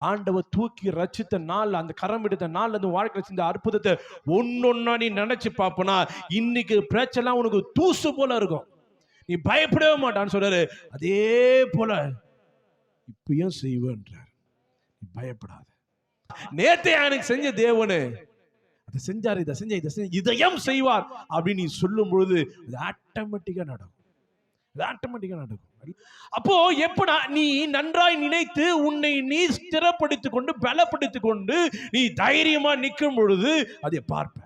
ஆண்டவர் தூக்கி ரச்சித்த நாள், அந்த கரம் எடுத்த நாள், அந்த வாழ்க்கை செஞ்ச அற்புதத்தை ஒன்னொன்னா நீ நினைச்சு பார்ப்பனா, இன்னைக்கு பிரச்சனை உனக்கு தூசு போல இருக்கும். நீ பயப்படவே மாட்டான்னு சொல்றாரு. அதே போல இப்பயும் செய்வேன்றார். நீ பயப்படாத. நேத்தே எனக்கு செஞ்ச தேவனு அதை செஞ்சார், இதை செஞ்ச, இதை செஞ்ச, இதையும் செய்வார் அப்படின்னு நீ சொல்லும் பொழுது அது ஆட்டோமேட்டிக்கா நடக்கும். அப்போ எப்படா நீ நன்றாய் நினைத்து உன்னை நீ ஸ்திரப்படுத்திக் கொண்டு பலப்படுத்திக் கொண்டு நீ தைரியமா நிற்கும் பொழுது அதை பார்ப்ப.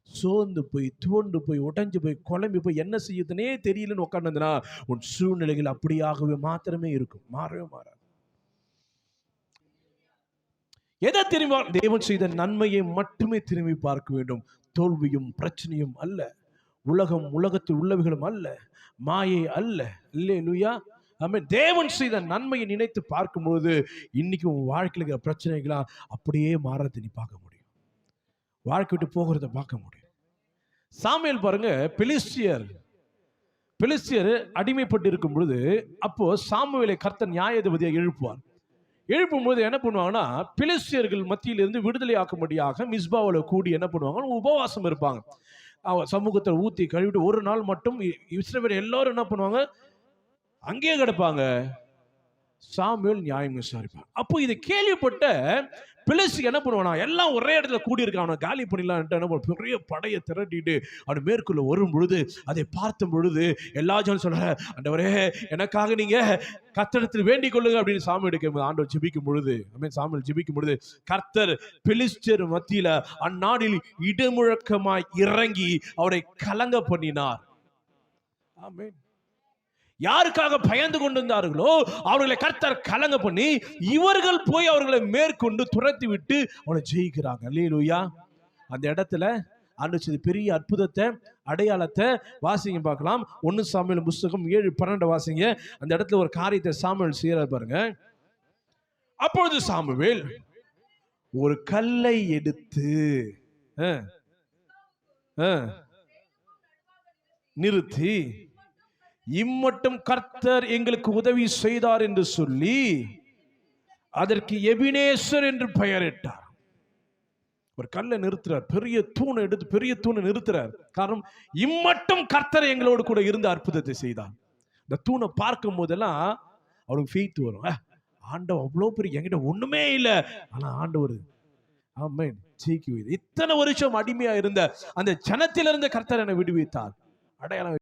சோர்ந்து போய் துவண்டு போய் உடைஞ்சு போய் குழம்பி போய் என்ன செய்யுதுன்னே தெரியலன்னு உட்கார்ந்தா உன் சூழ்நிலைகள் அப்படியாகவே மாத்திரமே இருக்கும், மாறவே மாறாது. எதை திரும்ப தேவன் செய்த நன்மையை மட்டுமே திரும்பி பார்க்க வேண்டும். தோல்வியும் பிரச்சனையும் அல்ல, உலகத்தில் உள்ளவைகளும் அல்ல, மாயை அல்ல. அல்லேலூயா, ஆமென். தேவன் செய்த நன்மையை நினைத்து பார்க்கும்போது இன்னைக்கு உன் வாழ்க்கையில் இருக்கிற பிரச்சனைகளா அப்படியே மாறத்தை நீ பார்க்க முடியும், வாழ்க்கை விட்டு போகிறத பார்க்க முடியும். சாமுவேல் பாருங்க, பெலிஸ்தியர் அடிமைப்பட்டு இருக்கும் பொழுது அப்போ சாமுவேலை கர்த்தர் நியாயாதிபதியாக எழுப்பும்போது என்ன பண்ணுவாங்கன்னா, பெலிஸ்தியர்கள் மத்தியிலிருந்து விடுதலை ஆக்கும்படியாக மிஸ்பாவில் கூடி என்ன பண்ணுவாங்க, உபவாசம் இருப்பாங்க. சமூகத்தை ஊத்தி கழுவிட்டு ஒரு நாள் மட்டும் இஸ்ரவேல் எல்லாரும் என்ன பண்ணுவாங்க, அங்கேயே கிடப்பாங்க. சாமுவேல் நியாயம் விசாரிப்பார். அப்போ இதை கேள்விப்பட்ட பெலிஸ்தி என்ன பண்ணுவானா, எல்லாம் ஒரே இடத்துல கூடி இருக்கான், அவனை காலி பண்ணிடலான்ட்டு என்ன பண்ணுவான், பெரிய படையை திரட்டிட்டு அவன் மேற்குள்ள வரும் பொழுது அதை பார்த்த பொழுது எல்லா ஜனம் சொல்ற, ஆண்டவரே எனக்காக நீங்க கர்த்தரிடத்தில் வேண்டிக் கொள்ளுங்க அப்படின்னு சாமுவேல் கேட்கும்போது ஆண்டவர் ஜெபிக்கும் பொழுது, சாமுவேல் ஜெபிக்கும் பொழுது கர்த்தர் பெலிஸ்தியர் மத்தியில அந்நாளில் இடைமுழக்கமாய் இறங்கி அவரை கலங்க பண்ணினார். ஆமென். யாருக்காக பயந்து கொண்டிருந்தார்களோ அவர்களை கர்த்தர் கலங்க பண்ணி இவர்கள் போய் அவர்களை மேற்கொண்டு துரத்தி விட்டு அவனை ஜெயிக்கிறாங்க. அல்லேலூயா. அந்த இடத்துல ஆண்டவர் பெரிய அற்புதத்தை, அடையாளத்தை வாசிங்க பார்க்கலாம். 1 சாமுவேல் புத்தகம் 7:12 வாசிங்க. அந்த இடத்துல ஒரு காரியத்தை சாமுவேல் செய்யறார் பாருங்க. அப்பொழுது சாமுவேல் ஒரு கல்லை எடுத்து நிறுத்தி, இம்மட்டும் கர்த்தர் எங்களுக்கு உதவி செய்தார் என்று சொல்லி அதற்கு எபினேசர் என்று பெயரிட்டார். ஒரு கல்லை நிறுத்துறார், பெரிய தூணை எடுத்து பெரிய தூணை நிறுத்துறார். காரணம், இம்மட்டும் கர்த்தர் எங்களோடு கூட இருந்த அற்புதத்தை செய்தார். இந்த தூணை பார்க்கும் போதெல்லாம் அவருக்கு ஃபெய்த் வரும். ஆண்டவர் அவ்வளோ பெரிய, என்கிட்ட ஒண்ணுமே இல்லை, ஆனா ஆண்டவர் ஆமென் ஜெயிக்க. இத்தனை வருஷம் அடிமையா இருந்த அந்த ஜனத்திலிருந்து கர்த்தர் என்னை விடுவித்தார். அடையாளம்